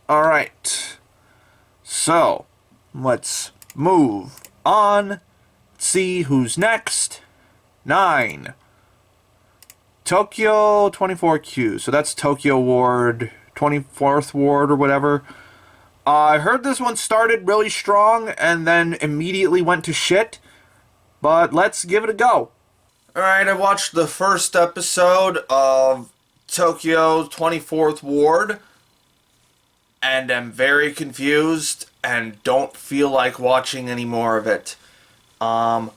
Alright. So, let's move on. See who's next. 9. Tokyo 24Q. So that's Tokyo Ward, 24th Ward or whatever. I heard this one started really strong and then immediately went to shit. But let's give it a go. Alright, I watched the first episode of Tokyo 24th Ward and am very confused and don't feel like watching any more of it. I'll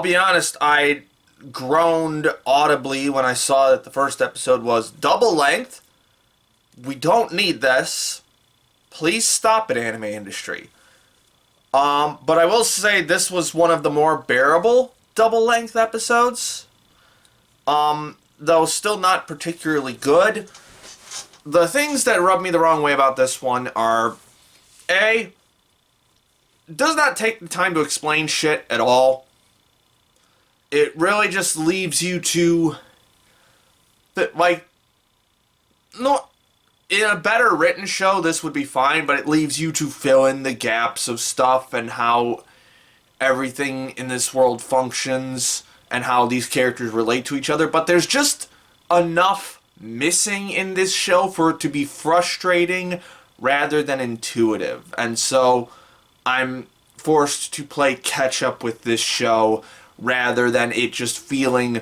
be honest, I groaned audibly when I saw that the first episode was double length. We don't need this. Please stop it, anime industry. But I will say this was one of the more bearable double length episodes. Though still not particularly good. The things that rub me the wrong way about this one are, A, does not take the time to explain shit at all. It really just leaves you to, no, in a better written show, this would be fine, but it leaves you to fill in the gaps of stuff and how everything in this world functions and how these characters relate to each other. But there's just enough missing in this show for it to be frustrating rather than intuitive. And so I'm forced to play catch up with this show rather than it just feeling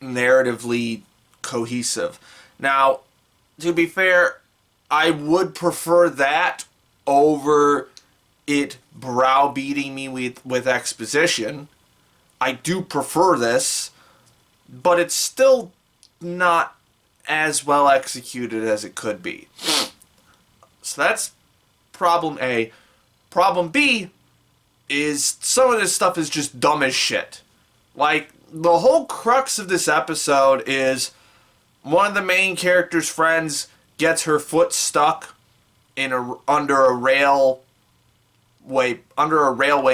narratively cohesive. Now, to be fair, I would prefer that over it browbeating me with exposition. I do prefer this, but it's still not as well executed as it could be. So that's problem A. Problem B is some of this stuff is just dumb as shit. Like, the whole crux of this episode is one of the main character's friends gets her foot stuck in under a railway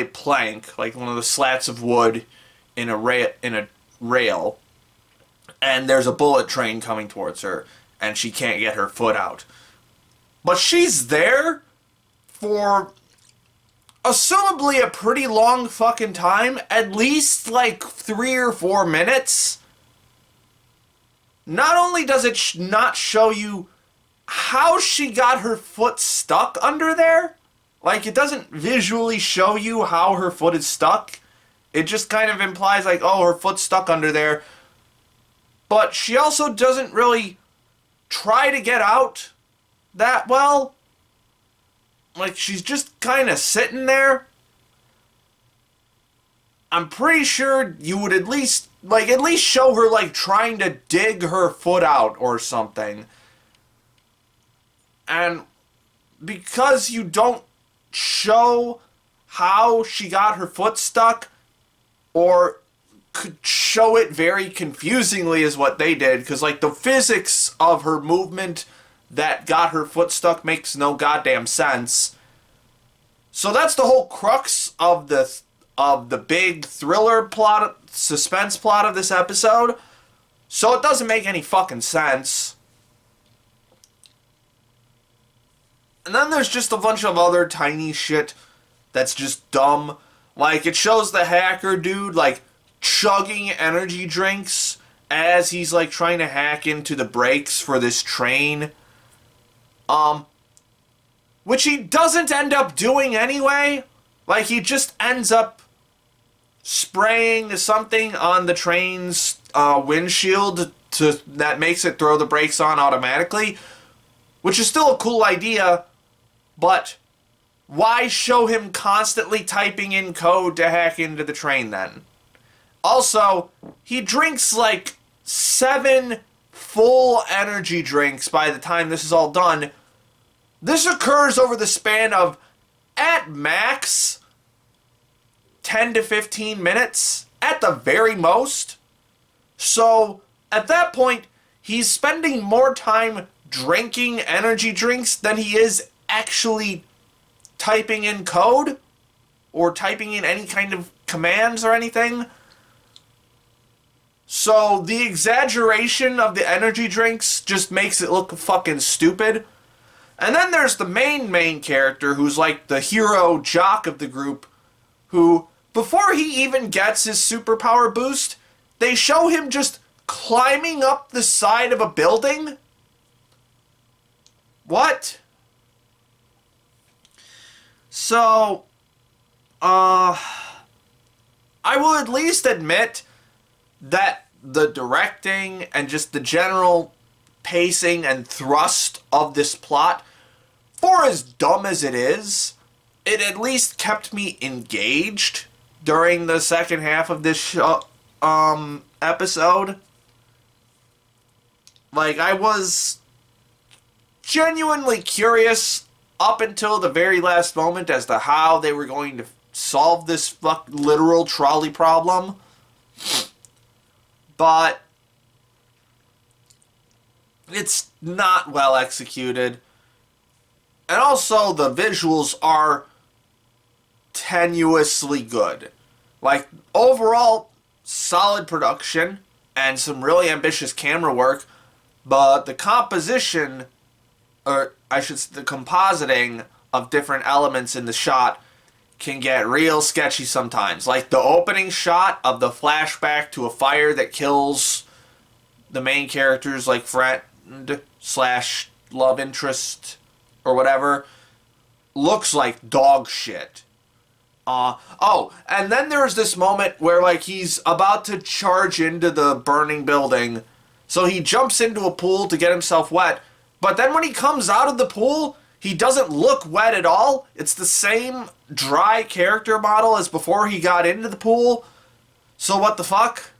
plank, like one of the slats of wood in a rail, and there's a bullet train coming towards her, and she can't get her foot out. But she's there for assumably a pretty long fucking time, at least like 3 or 4 minutes. Not only does it not show you how she got her foot stuck under there, like it doesn't visually show you how her foot is stuck. It just kind of implies like, oh, her foot's stuck under there. But she also doesn't really try to get out that well. Like, she's just kind of sitting there. I'm pretty sure you would at least show her, like, trying to dig her foot out or something. And because you don't show how she got her foot stuck, or could show it very confusingly is what they did, because, like, the physics of her movement that got her foot stuck makes no goddamn sense. So that's the whole crux of the big thriller plot, suspense plot of this episode. So it doesn't make any fucking sense. And then there's just a bunch of other tiny shit that's just dumb. Like, it shows the hacker dude, like, chugging energy drinks as he's, like, trying to hack into the brakes for this train. Which he doesn't end up doing anyway. Like, he just ends up spraying something on the train's windshield that makes it throw the brakes on automatically. Which is still a cool idea, but why show him constantly typing in code to hack into the train then? Also, he drinks like 7 full energy drinks by the time this is all done. This occurs over the span of, at max, 10 to 15 minutes, at the very most. So, at that point, he's spending more time drinking energy drinks than he is actually typing in code, or typing in any kind of commands or anything. So, the exaggeration of the energy drinks just makes it look fucking stupid. And then there's the main character who's like the hero jock of the group, who, before he even gets his superpower boost, they show him just climbing up the side of a building? What? So, I will at least admit that the directing and just the general pacing and thrust of this plot, for as dumb as it at least kept me engaged during the second half of this episode. Like, I was genuinely curious up until the very last moment as to how they were going to solve this literal trolley problem. But it's not well executed. And also, the visuals are tenuously good. Like, overall, solid production and some really ambitious camera work, but the composition, or I should say the compositing of different elements in the shot can get real sketchy sometimes. Like the opening shot of the flashback to a fire that kills the main character's like friend slash love interest or whatever looks like dog shit. Oh, and then there's this moment where like he's about to charge into the burning building, so he jumps into a pool to get himself wet, but then when he comes out of the pool, he doesn't look wet at all. It's the same dry character model as before he got into the pool. So what the fuck?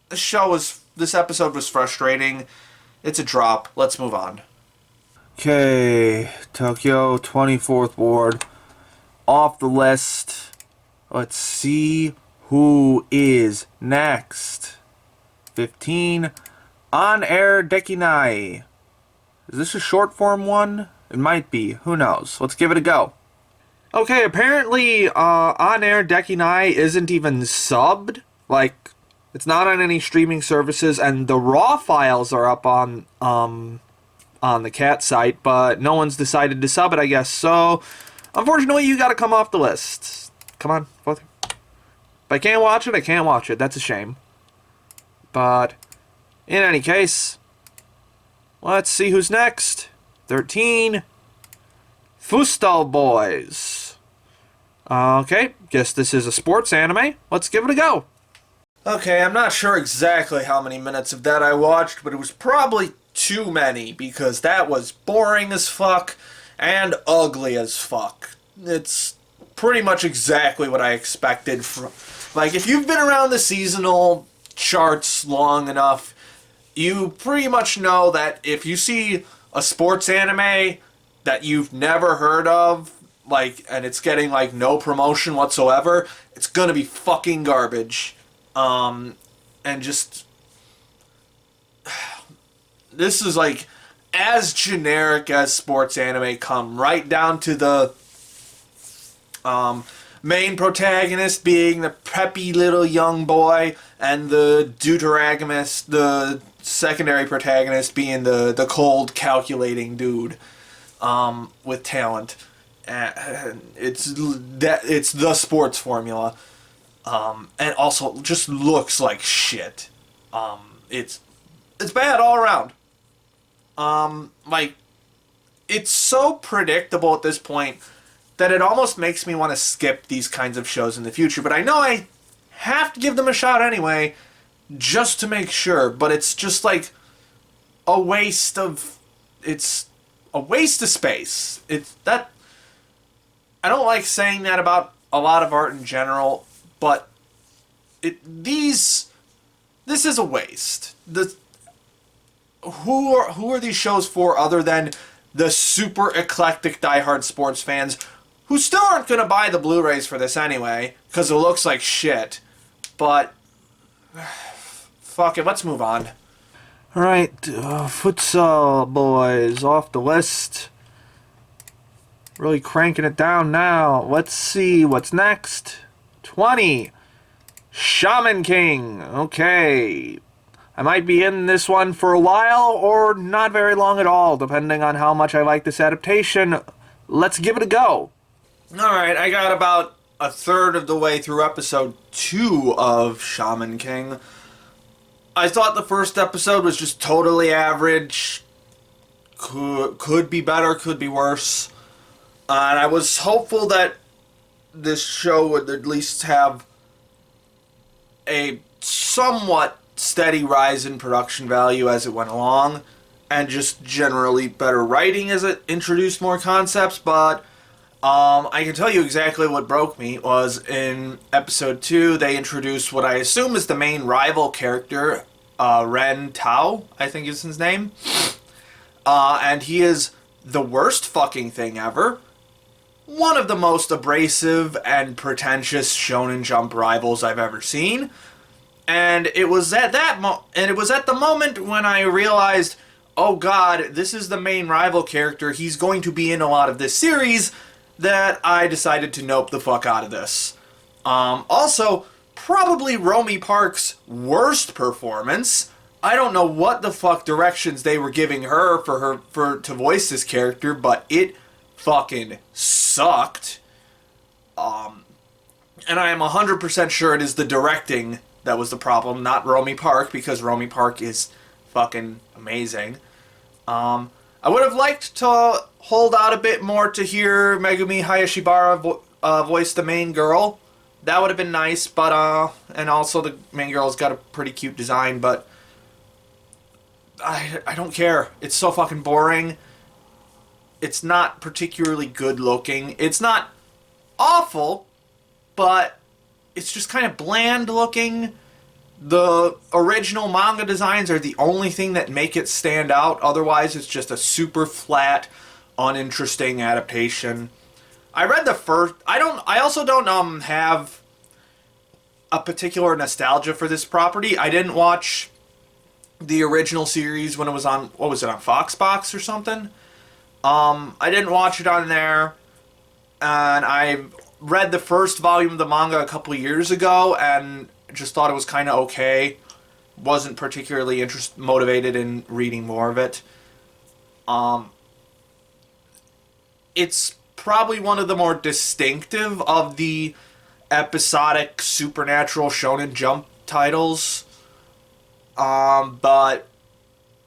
This episode was frustrating. It's a drop. Let's move on. Okay, Tokyo 24th Ward off the list. Let's see who is next. 15, On Air Dekinai. Is this a short form one? It might be. Who knows? Let's give it a go. Okay, apparently On Air Dekinai isn't even subbed. Like, it's not on any streaming services, and the raw files are up on the cat site, but no one's decided to sub it, I guess. So, unfortunately, you gotta come off the list. Come on, both. If I can't watch it, I can't watch it. That's a shame. But, in any case, let's see who's next. 13, Futsal Boys. Okay, guess this is a sports anime. Let's give it a go. Okay, I'm not sure exactly how many minutes of that I watched, but it was probably too many, because that was boring as fuck and ugly as fuck. It's pretty much exactly what I expected from... Like, if you've been around the seasonal charts long enough, you pretty much know that if you see a sports anime that you've never heard of, like, and it's getting, like, no promotion whatsoever, it's gonna be fucking garbage. And just... This is, like, as generic as sports anime come, right down to the main protagonist being the preppy little young boy, and the deuteragonist, the secondary protagonist, being the cold, calculating dude with talent. It's the sports formula. And also just looks like shit. It's bad all around. Like, it's so predictable at this point that it almost makes me want to skip these kinds of shows in the future. But I know I have to give them a shot anyway, just to make sure. But it's just like a waste of... It's a waste of space. It's that... I don't like saying that about a lot of art in general, but this is a waste. Who are these shows for other than the super eclectic diehard sports fans who still aren't going to buy the Blu-rays for this anyway because it looks like shit. But fuck it, let's move on. Alright, Futsal Boys off the list. Really cranking it down now. Let's see what's next. 20, Shaman King. Okay. I might be in this one for a while or not very long at all, depending on how much I like this adaptation. Let's give it a go. Alright, I got about a third of the way through episode 2 of Shaman King. I thought the first episode was just totally average. Could be better, could be worse. And I was hopeful that this show would at least have a somewhat steady rise in production value as it went along, and just generally better writing as it introduced more concepts, but I can tell you exactly what broke me was in episode 2, they introduced what I assume is the main rival character, Ren Tao, I think is his name, and he is the worst fucking thing ever. One of the most abrasive and pretentious Shonen Jump rivals I've ever seen. And it was at the moment when I realized, oh god, this is the main rival character, he's going to be in a lot of this series, that I decided to nope the fuck out of this. Also, probably Romy Park's worst performance. I don't know what the fuck directions they were giving her to voice this character, but it fucking sucked. And I am 100% sure it is the directing that was the problem, not Romy Park, because Romy Park is fucking amazing. I would have liked to hold out a bit more to hear Megumi Hayashibara voice the main girl. That would have been nice, but, and also the main girl's got a pretty cute design, but I don't care. It's so fucking boring. It's not particularly good looking. It's not awful, but it's just kind of bland looking. The original manga designs are the only thing that make it stand out. Otherwise, it's just a super flat, uninteresting adaptation. I read the first... I also don't have a particular nostalgia for this property. I didn't watch the original series when it was on... What was it, on Foxbox or something? I didn't watch it on there. And I read the first volume of the manga a couple years ago and just thought it was kind of okay. Wasn't particularly motivated in reading more of it. It's probably one of the more distinctive of the episodic supernatural Shonen Jump titles. But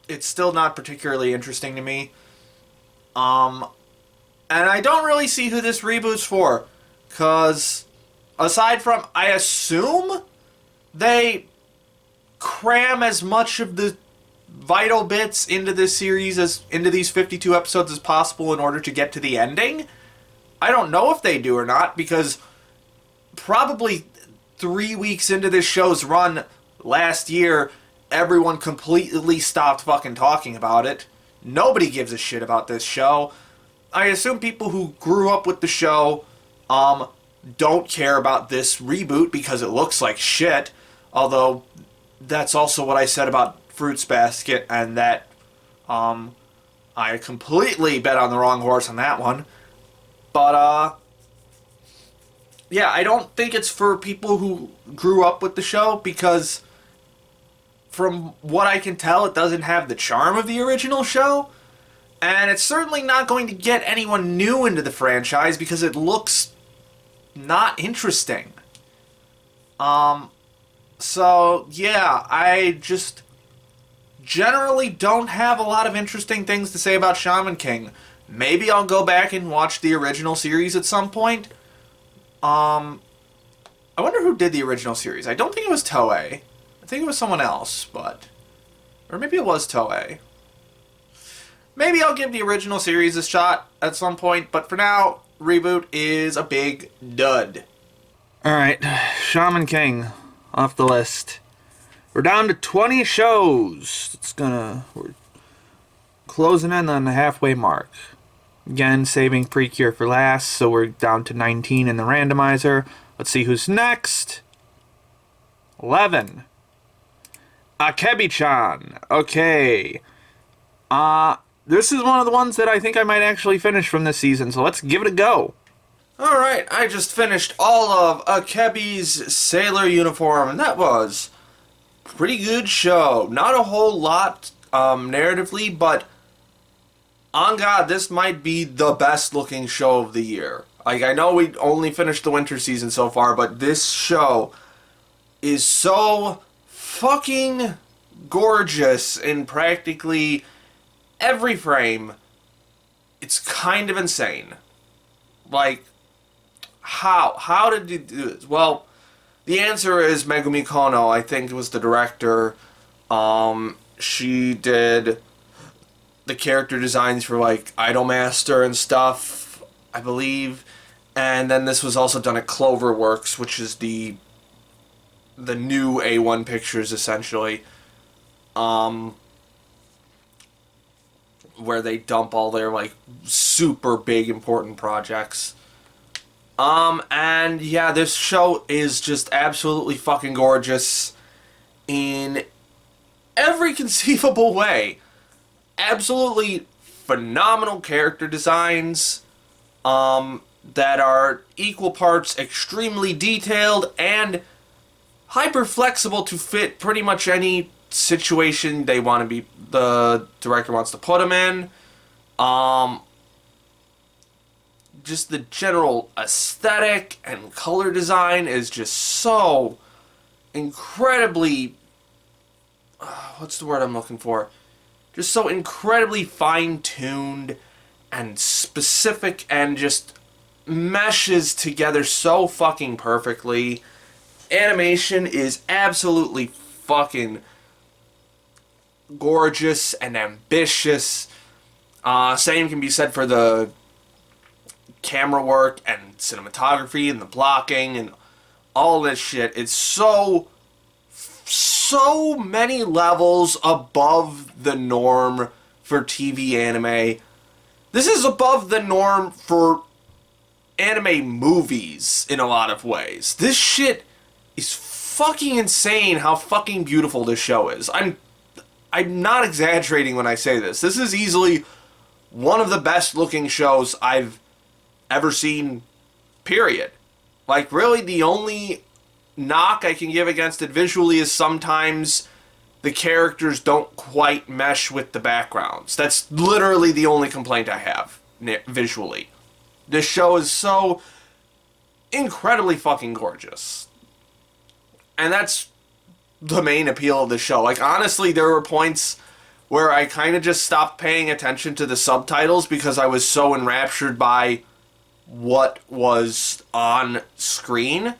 it's still not particularly interesting to me. And I don't really see who this reboot's for. Because, aside from, I assume they cram as much of the vital bits into this series, into these 52 episodes as possible in order to get to the ending. I don't know if they do or not, because probably 3 weeks into this show's run last year, everyone completely stopped fucking talking about it. Nobody gives a shit about this show. I assume people who grew up with the show don't care about this reboot because it looks like shit. Although, that's also what I said about Fruits Basket, and that I completely bet on the wrong horse on that one. But, yeah, I don't think it's for people who grew up with the show, because from what I can tell, it doesn't have the charm of the original show. And it's certainly not going to get anyone new into the franchise because it looks not interesting. So, yeah, I just generally don't have a lot of interesting things to say about Shaman King. Maybe I'll go back and watch the original series at some point. I wonder who did the original series. I don't think it was Toei. I think it was someone else, but... Or maybe it was Toei. Maybe I'll give the original series a shot at some point, but for now, reboot is a big dud. Alright, Shaman King, off the list. We're down to 20 shows. We're closing in on the halfway mark. Again, saving Precure for last, so we're down to 19 in the randomizer. Let's see who's next. 11. Akebi-chan. Okay. This is one of the ones that I think I might actually finish from this season, so let's give it a go. Alright, I just finished all of Akebi's Sailor uniform, and that was pretty good show. Not a whole lot narratively, but on God, this might be the best looking show of the year. Like, I know we only finished the winter season so far, but this show is so fucking gorgeous in practically every frame. It's kind of insane. Like, how did you do this? Well, the answer is Megumi Kono. I think was the director. She did the character designs for like Idolmaster and stuff, I believe. And then this was also done at Cloverworks, which is the new A1 Pictures essentially. Where they dump all their like super big important projects. And yeah, this show is just absolutely fucking gorgeous in every conceivable way. Absolutely phenomenal character designs that are equal parts extremely detailed and hyper flexible to fit pretty much any situation the director wants to put them in. Just the general aesthetic and color design is just so incredibly what's the word I'm looking for? Just so incredibly fine-tuned and specific and just meshes together so fucking perfectly. Animation is absolutely fucking gorgeous and ambitious. Same can be said for the camera work and cinematography and the blocking and all this shit. It's so many levels above the norm for TV anime. This is above the norm for anime movies in a lot of ways. This shit is fucking insane how fucking beautiful this show is. I'm not exaggerating when I say this. This is easily one of the best looking shows I've ever seen, period. Like, really, the only knock I can give against it visually is sometimes the characters don't quite mesh with the backgrounds. That's literally the only complaint I have visually. This show is so incredibly fucking gorgeous. And that's the main appeal of the show. Like, honestly, there were points where I kind of just stopped paying attention to the subtitles because I was so enraptured by what was on screen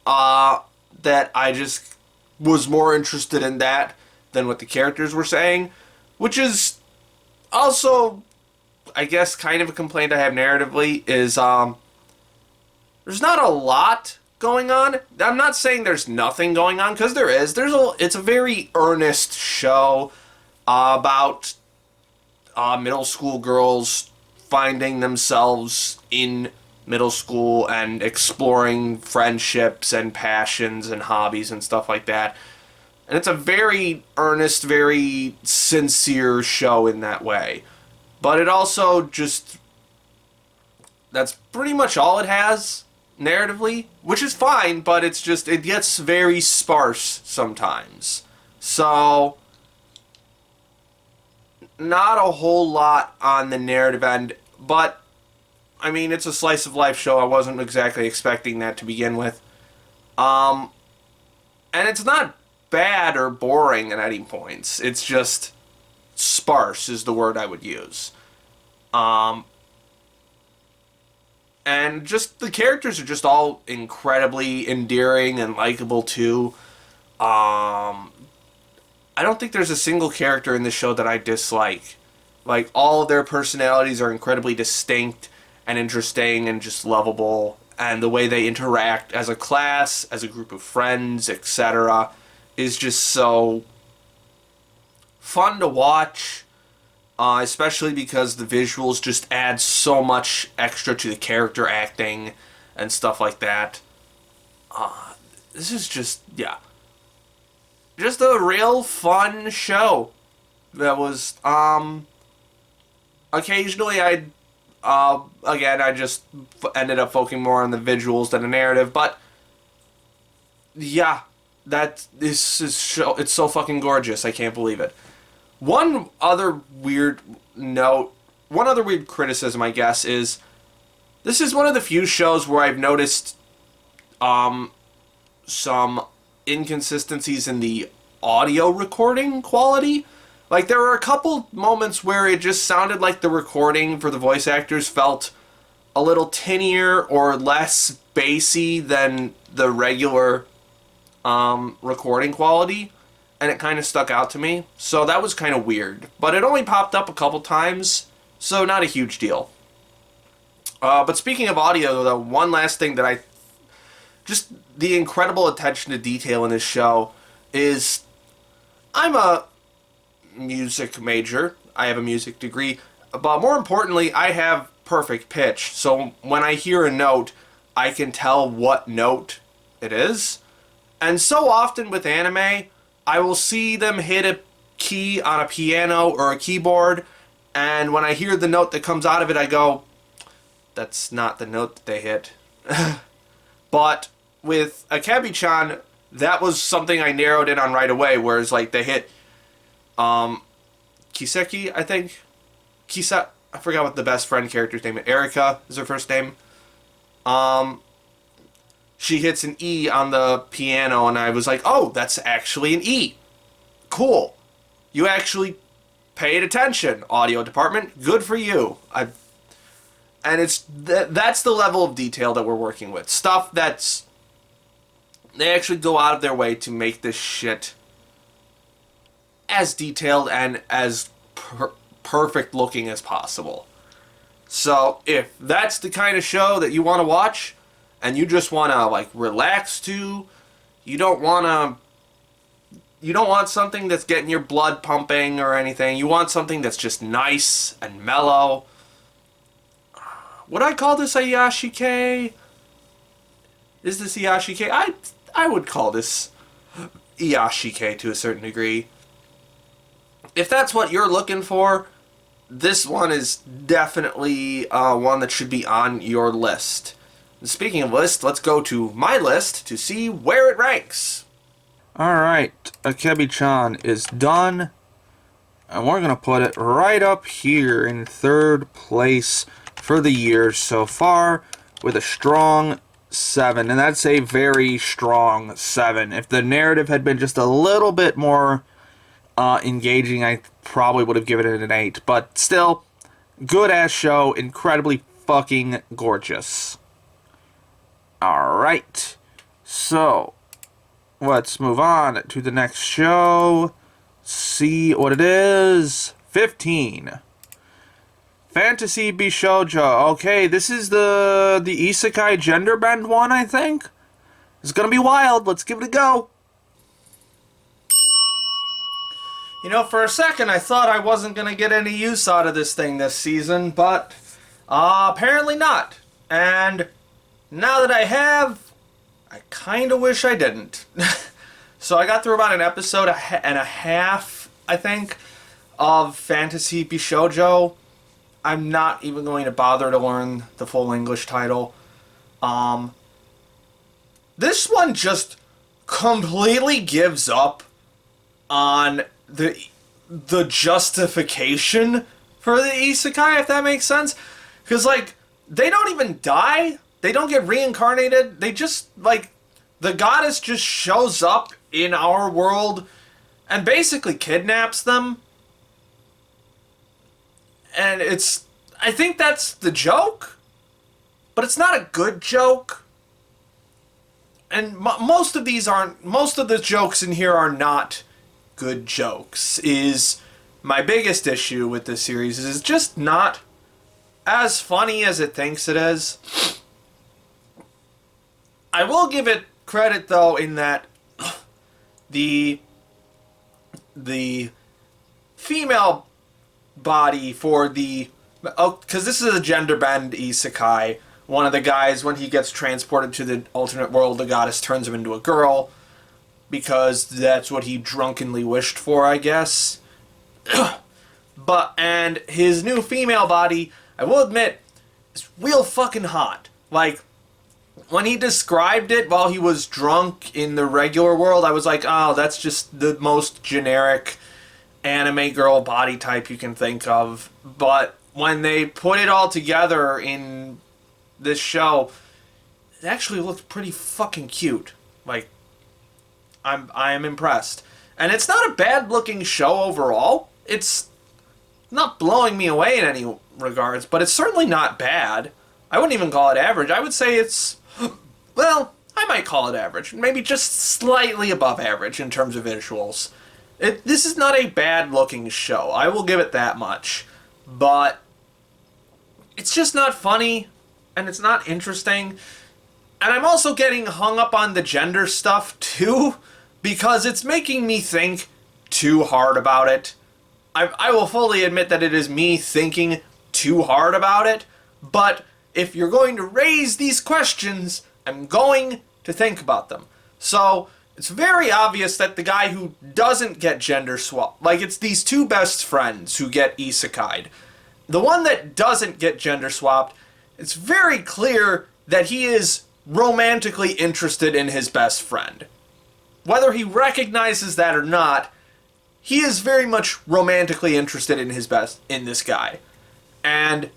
that I just was more interested in that than what the characters were saying, which is also, I guess, kind of a complaint I have narratively, is there's not a lot going on. I'm not saying there's nothing going on, because there is. It's a very earnest show about middle school girls finding themselves in middle school and exploring friendships and passions and hobbies and stuff like that. And it's a very earnest, very sincere show in that way. But it also just... that's pretty much all it has narratively, which is fine, but it's just... it gets very sparse sometimes. So... not a whole lot on the narrative end, but I mean, it's a slice of life show. I wasn't exactly expecting that to begin with. And it's not bad or boring at any points. It's just sparse is the word I would use. And just the characters are just all incredibly endearing and likable too. I don't think there's a single character in this show that I dislike. Like, all of their personalities are incredibly distinct and interesting and just lovable. And the way they interact as a class, as a group of friends, etc., is just so fun to watch. Especially because the visuals just add so much extra to the character acting and stuff like that. This is just, yeah. Just a real fun show. That was, occasionally I just ended up focusing more on the visuals than the narrative, but yeah, it's so fucking gorgeous. I can't believe it. One other weird criticism, I guess, is this is one of the few shows where I've noticed some inconsistencies in the audio recording quality. Like, there were a couple moments where it just sounded like the recording for the voice actors felt a little tinnier or less bassy than the regular recording quality, and it kind of stuck out to me. So that was kind of weird. But it only popped up a couple times, so not a huge deal. But speaking of audio, though, one last thing that just the incredible attention to detail in this show is, I'm a music major. I have a music degree. But more importantly, I have perfect pitch. So when I hear a note, I can tell what note it is. And so often with anime, I will see them hit a key on a piano or a keyboard, and when I hear the note that comes out of it, I go, that's not the note that they hit. But with Akebi-chan, that was something I narrowed in on right away, whereas like they hit Kiseki, I think. I forgot what the best friend character's name is. Erika is her first name. She hits an E on the piano, and I was like, oh, that's actually an E. Cool. You actually paid attention, audio department. Good for you. And that's the level of detail that we're working with. Stuff that's... They actually go out of their way to make this shit as detailed and as perfect looking as possible. So, if that's the kind of show that you want to watch, and you just want to, like, relax to, you don't want something that's getting your blood pumping or anything. You want something that's just nice and mellow. Would I call this a Yashike? Is this a Yashike? I would call this Yashike to a certain degree. If that's what you're looking for, this one is definitely one that should be on your list. And speaking of list, let's go to my list to see where it ranks. Alright, Akebi-chan is done. And we're going to put it right up here in third place for the year so far with a strong 7. And that's a very strong 7. If the narrative had been just a little bit more engaging, I probably would have given it an 8. But still, good-ass show, incredibly fucking gorgeous. Alright, so let's move on to the next show. See what it is. 15. Fantasy Bishoujo. Okay, this is the isekai gender bend one, I think. It's gonna be wild. Let's give it a go. You know, for a second I thought I wasn't gonna get any use out of this thing this season, but apparently not. And now that I have, I kind of wish I didn't. So I got through about an episode and a half, I think, of Fantasy Bishoujo. I'm not even going to bother to learn the full English title. This one just completely gives up on the justification for the isekai, if that makes sense. Because, like, they don't even die. They don't get reincarnated. They just, like, the goddess just shows up in our world and basically kidnaps them. And I think that's the joke, but it's not a good joke. And most of the jokes in here are not good jokes. Is my biggest issue with this series is it's just not as funny as it thinks it is. I will give it credit, though, in that the female body for because this is a gender bend isekai. One of the guys, when he gets transported to the alternate world, the goddess turns him into a girl because that's what he drunkenly wished for, I guess. And his new female body, I will admit, is real fucking hot. Like, when he described it while he was drunk in the regular world, I was like, oh, that's just the most generic anime girl body type you can think of. But when they put it all together in this show, it actually looked pretty fucking cute. Like, I am impressed. And it's not a bad looking show overall. It's not blowing me away in any regards, but it's certainly not bad. I wouldn't even call it average. I would say it's, well, I might call it average. Maybe just slightly above average in terms of visuals. This is not a bad looking show. I will give it that much. But it's just not funny, and it's not interesting. And I'm also getting hung up on the gender stuff too, because it's making me think too hard about it. I will fully admit that it is me thinking too hard about it, but if you're going to raise these questions, I'm going to think about them. So, it's very obvious that the guy who doesn't get gender swapped, like it's these two best friends who get isekai'd. The one that doesn't get gender swapped, it's very clear that he is romantically interested in his best friend. Whether he recognizes that or not, he is very much romantically interested in this guy. And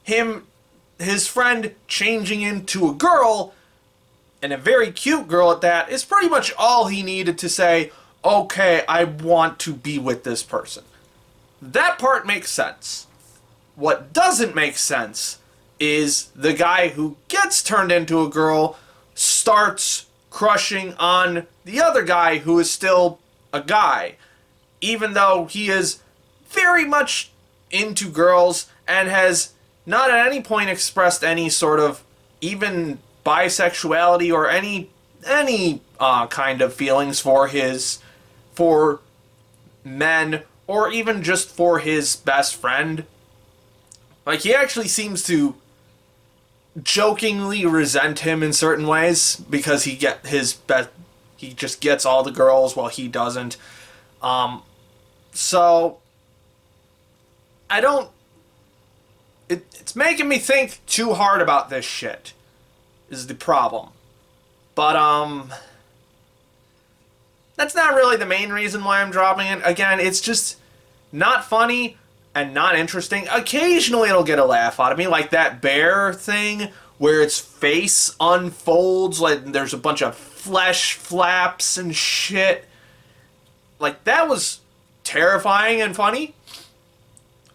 his friend changing into a girl, and a very cute girl at that, is pretty much all he needed to say, okay, I want to be with this person. That part makes sense. What doesn't make sense is the guy who gets turned into a girl starts crushing on the other guy who is still a guy, even though he is very much into girls and has not at any point expressed any sort of even bisexuality or any kind of feelings for men, or even just for his best friend. Like, he actually seems to jokingly resent him in certain ways because he just gets all the girls while he doesn't. So I don't. It's making me think too hard about this shit, is the problem. But that's not really the main reason why I'm dropping it. Again, it's just not funny and not interesting. Occasionally it'll get a laugh out of me, like that bear thing where its face unfolds, like there's a bunch of flesh flaps and shit. Like, that was terrifying and funny.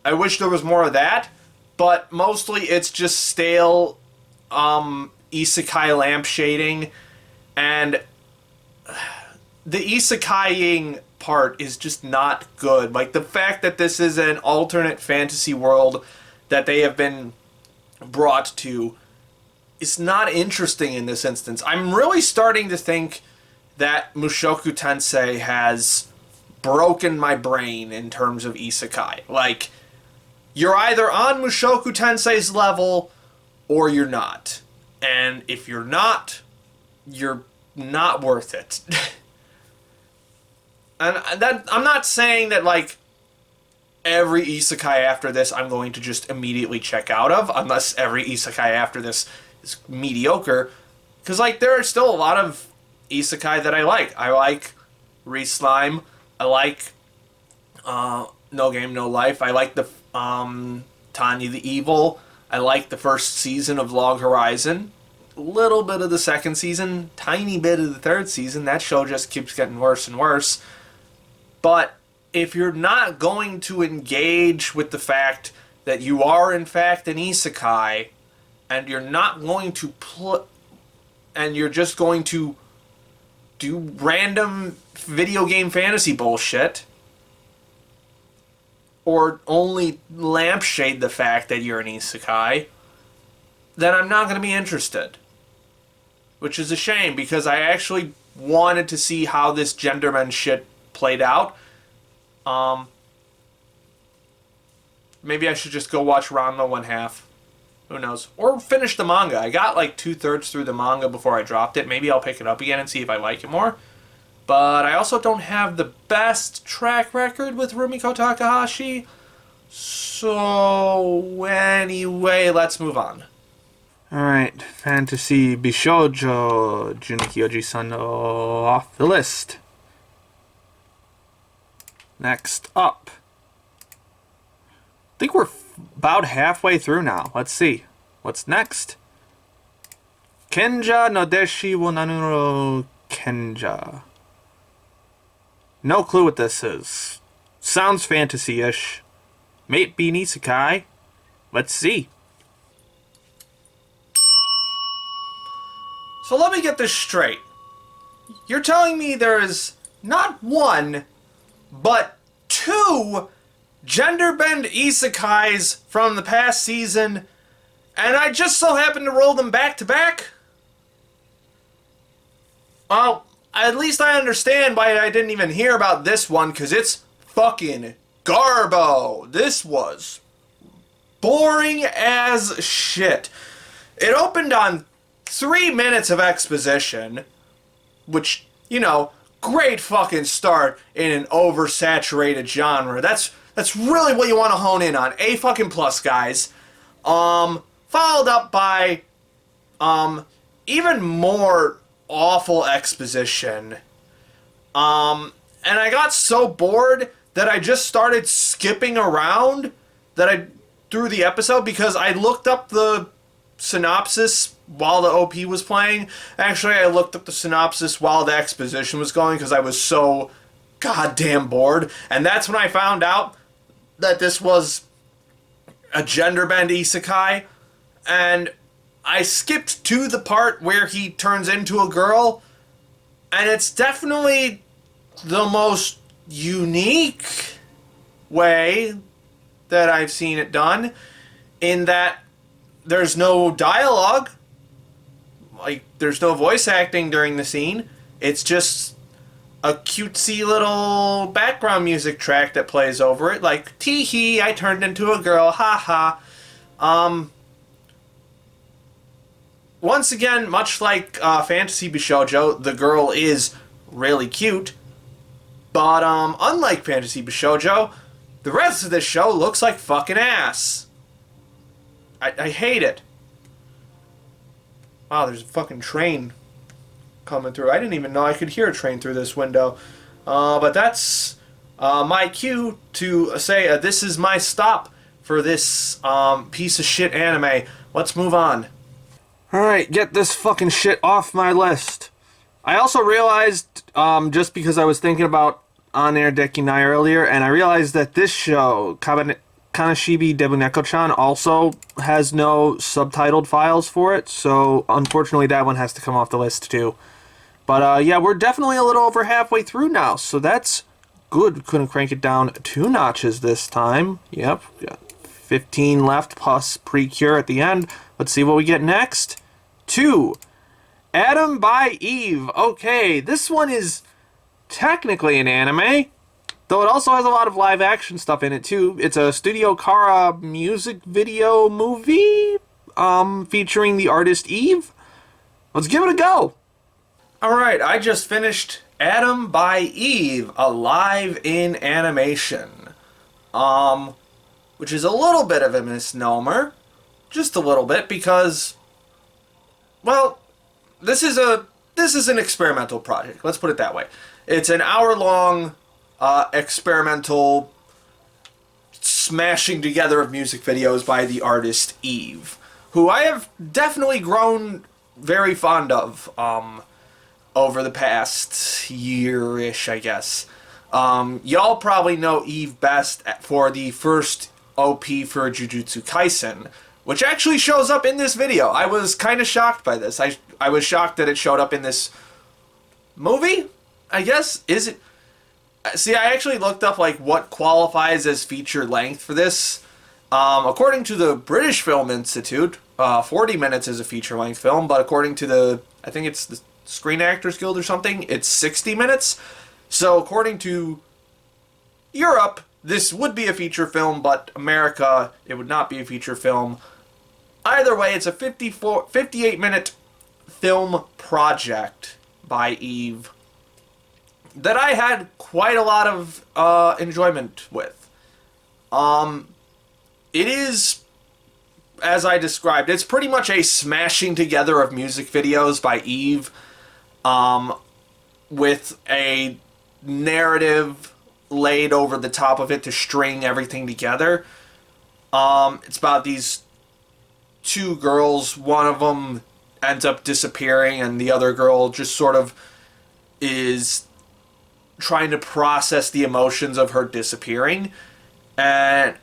I wish there was more of that, but mostly it's just stale isekai lampshading, and the isekaiing part is just not good. Like, the fact that this is an alternate fantasy world that they have been brought to is not interesting in this instance. I'm really starting to think that Mushoku Tensei has broken my brain in terms of isekai. Like, you're either on Mushoku Tensei's level or you're not. And if you're not worth it. And that, I'm not saying that, like, every isekai after this I'm going to just immediately check out of, unless every isekai after this is mediocre. Because, like, there are still a lot of isekai that I like. I like Re-Slime. I like No Game, No Life. I like the Tanya the Evil. I like the first season of Log Horizon. A little bit of the second season. Tiny bit of the third season. That show just keeps getting worse and worse. But if you're not going to engage with the fact that you are in fact an isekai, and you're not going to and you're just going to do random video game fantasy bullshit, or only lampshade the fact that you're an isekai, then I'm not going to be interested. Which is a shame, because I actually wanted to see how this genderman shit played out. Maybe I should just go watch Ranma 1/2. Who knows? Or finish the manga. I got like 2/3 through the manga before I dropped it. Maybe I'll pick it up again and see if I like it more. But I also don't have the best track record with Rumiko Takahashi. So, anyway, let's move on. Alright, Fantasy Bishoujo Junichi-Oji-san off the list. Next up. I think we're about halfway through now. Let's see. What's next? Kenja no Deshi wo Nanuro Kenja. No clue what this is. Sounds fantasy-ish. May it be an isekai? Let's see. So let me get this straight. You're telling me there is not one, but two gender bend isekais from the past season, and I just so happen to roll them back to back? Well, at least I understand why I didn't even hear about this one, because it's fucking garbo. This was boring as shit. It opened on 3 minutes of exposition, which, you know, great fucking start in an oversaturated genre. That's really what you want to hone in on. A fucking plus, guys. Followed up by even more awful exposition. And I got so bored that I just started skipping around through the episode because I looked up the synopsis while the OP was playing. Actually, I looked up the synopsis while the exposition was going because I was so goddamn bored. And that's when I found out that this was a gender bend isekai. And I skipped to the part where he turns into a girl. And it's definitely the most unique way that I've seen it done, in that there's no dialogue, like there's no voice acting during the scene. It's just a cutesy little background music track that plays over it, like tee hee, I turned into a girl, ha ha. Once again, much like Fantasy Bishoujo, the girl is really cute, but unlike Fantasy Bishoujo, the rest of this show looks like fucking ass. I hate it. Wow, there's a fucking train coming through. I didn't even know I could hear a train through this window. But that's my cue to say this is my stop for this piece of shit anime. Let's move on. Alright, get this fucking shit off my list. I also realized, just because I was thinking about On-Air Dekinai earlier, and I realized that this show, Kanashibi Debuneko-chan, also has no subtitled files for it, so unfortunately that one has to come off the list too. But yeah, we're definitely a little over halfway through now, so that's good. Couldn't crank it down 2 notches this time. Yep, got 15 left plus Precure at the end. Let's see what we get next. 2. Adam by Eve. Okay, this one is technically an anime, though it also has a lot of live action stuff in it too. It's a Studio Kara music video movie featuring the artist Eve. Let's give it a go. Alright, I just finished Adam by Eve, alive in animation. Which is a little bit of a misnomer. Just a little bit, because, well, this is an experimental project. Let's put it that way. It's an hour-long experimental smashing together of music videos by the artist Eve, who I have definitely grown very fond of over the past year-ish, I guess. Y'all probably know Eve best for the first OP for Jujutsu Kaisen, which actually shows up in this video. I was kind of shocked by this. I was shocked that it showed up in this movie, I guess. Is it? See, I actually looked up like what qualifies as feature length for this. According to the British Film Institute, 40 minutes is a feature length film, but according to I think it's the Screen Actors Guild or something, it's 60 minutes. So according to Europe, this would be a feature film, but America, it would not be a feature film. Either way, it's a 58-minute film project by Eve that I had quite a lot of enjoyment with. It is as I described, it's pretty much a smashing together of music videos by Eve, with a narrative laid over the top of it to string everything together. It's about these two girls. One of them ends up disappearing, and the other girl just sort of is trying to process the emotions of her disappearing. And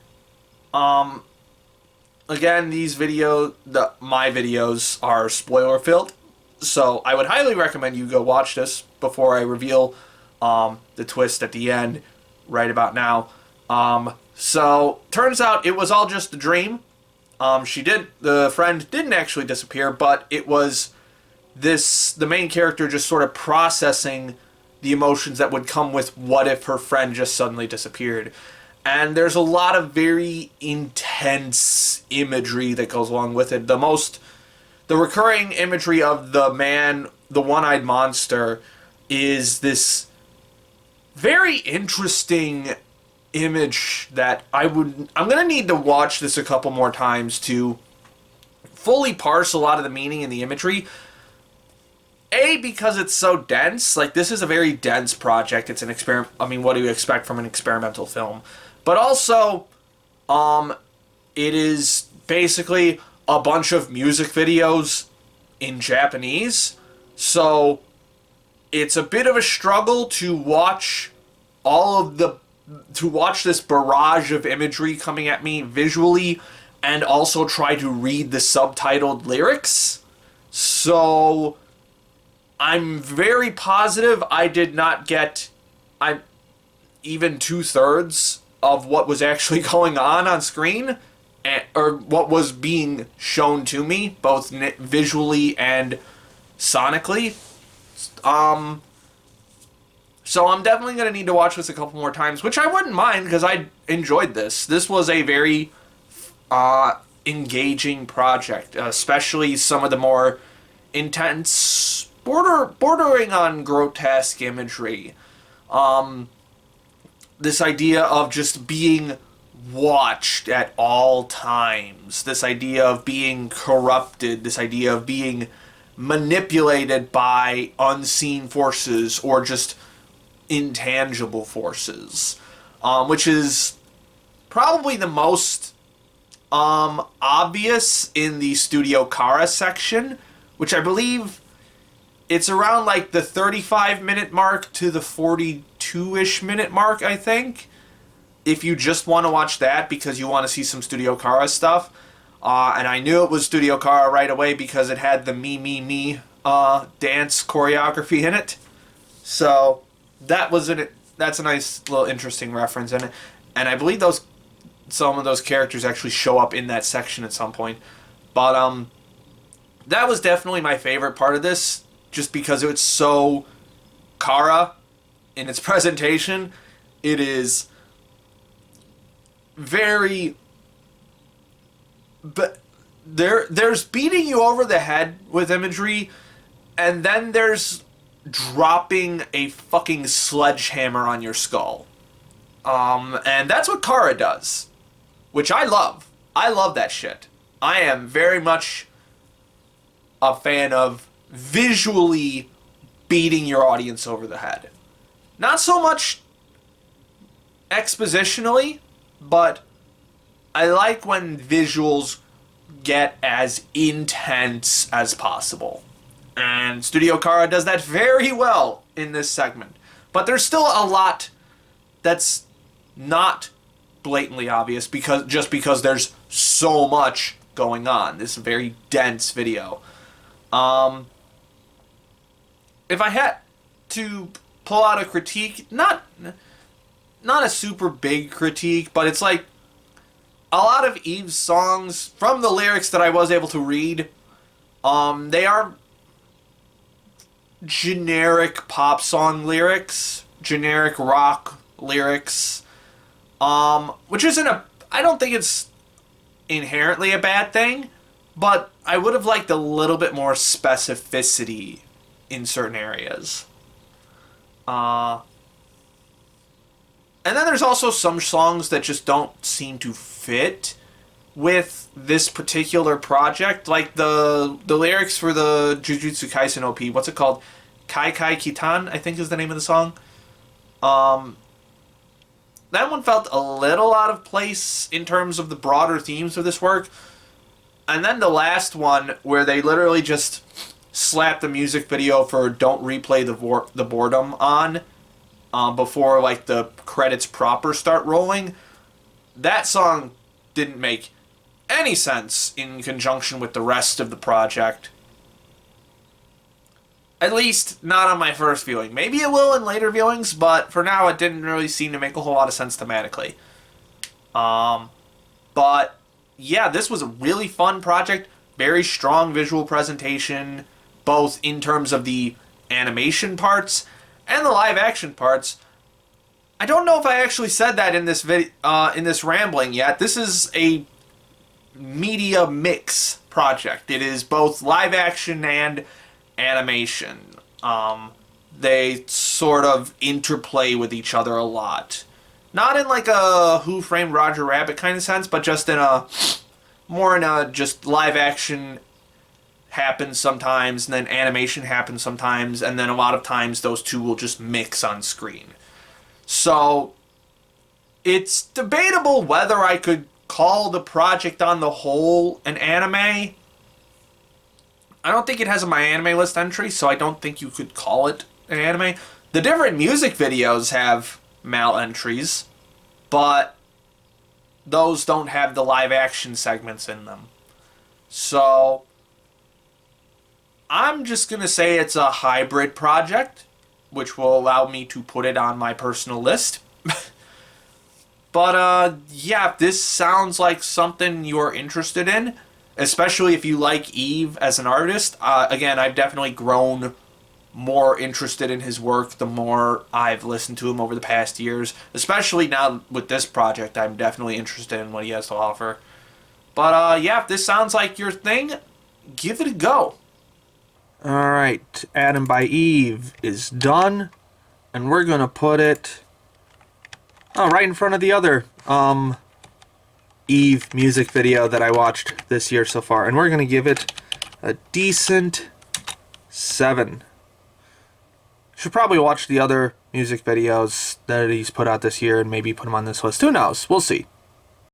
again, my videos are spoiler filled, so I would highly recommend you go watch this before I reveal the twist at the end right about now. So turns out it was all just a dream. The friend didn't actually disappear, but it was the main character just sort of processing the emotions that would come with what if her friend just suddenly disappeared. And there's a lot of very intense imagery that goes along with it. The recurring imagery of the one-eyed monster, is this very interesting image that I'm gonna need to watch this a couple more times to fully parse a lot of the meaning and the imagery. Because it's so dense. Like, this is a very dense project. It's an experiment. I mean, what do you expect from an experimental film? But also, it is basically a bunch of music videos in Japanese. So it's a bit of a struggle to watch this barrage of imagery coming at me visually and also try to read the subtitled lyrics. So I'm very positive I did not get even 2/3 of what was actually going on screen, or what was being shown to me, both visually and sonically. So I'm definitely going to need to watch this a couple more times, which I wouldn't mind because I enjoyed this. This was a very engaging project, especially some of the more intense, bordering on grotesque imagery. This idea of just being watched at all times, this idea of being corrupted, this idea of being manipulated by unseen forces or just intangible forces, which is probably the most obvious in the Studio Kara section, which I believe it's around like the 35-minute mark to the 42-ish minute mark, I think. If you just want to watch that because you want to see some Studio Kara stuff. And I knew it was Studio Kara right away because it had the Me Me Me dance choreography in it. So that's a nice little interesting reference in it. And I believe some of those characters actually show up in that section at some point. But that was definitely my favorite part of this, just because it was so Kara in its presentation. It is very... But there's beating you over the head with imagery, and then there's dropping a fucking sledgehammer on your skull. And that's what Kara does, which I love. I love that shit. I am very much a fan of visually beating your audience over the head. Not so much expositionally, but I like when visuals get as intense as possible. And Studio Kara does that very well in this segment. But there's still a lot that's not blatantly obvious because there's so much going on. This very dense video. If I had to pull out a critique, not a super big critique, but it's like a lot of Eve's songs, from the lyrics that I was able to read, they are generic pop song lyrics, generic rock lyrics, which isn't I don't think it's inherently a bad thing, but I would have liked a little bit more specificity in certain areas. And then there's also some songs that just don't seem to fit with this particular project. Like the lyrics for the Jujutsu Kaisen OP, what's it called? Kai Kai Kitan, I think is the name of the song. That one felt a little out of place in terms of the broader themes of this work. And then the last one, where they literally just slapped the music video for "Don't Replay the Boredom" on before like the credits proper start rolling. That song didn't make any sense in conjunction with the rest of the project. At least not on my first viewing. Maybe it will in later viewings, but for now it didn't really seem to make a whole lot of sense thematically. But yeah, this was a really fun project. Very strong visual presentation, both in terms of the animation parts and the live action parts. I don't know if I actually said that in this in this rambling yet. This is a media mix project. It is both live action and animation. They sort of interplay with each other a lot. Not in like a Who Framed Roger Rabbit kind of sense, but just in a more in a just live action happens sometimes, and then animation happens sometimes, and then a lot of times those two will just mix on screen. So it's debatable whether I could call the project on the whole an anime. I don't think it has a My Anime List entry, so I don't think you could call it an anime. The different music videos have mal entries, but those don't have the live action segments in them. So I'm just going to say it's a hybrid project, which will allow me to put it on my personal list. But yeah, if this sounds like something you're interested in, especially if you like Eve as an artist, again, I've definitely grown more interested in his work the more I've listened to him over the past years. Especially now with this project, I'm definitely interested in what he has to offer. But yeah, if this sounds like your thing, give it a go. Alright, Adam by Eve is done. And we're gonna put it right in front of the other Eve music video that I watched this year so far. And we're gonna give it a decent 7. Should probably watch the other music videos that he's put out this year and maybe put them on this list. Who knows? We'll see.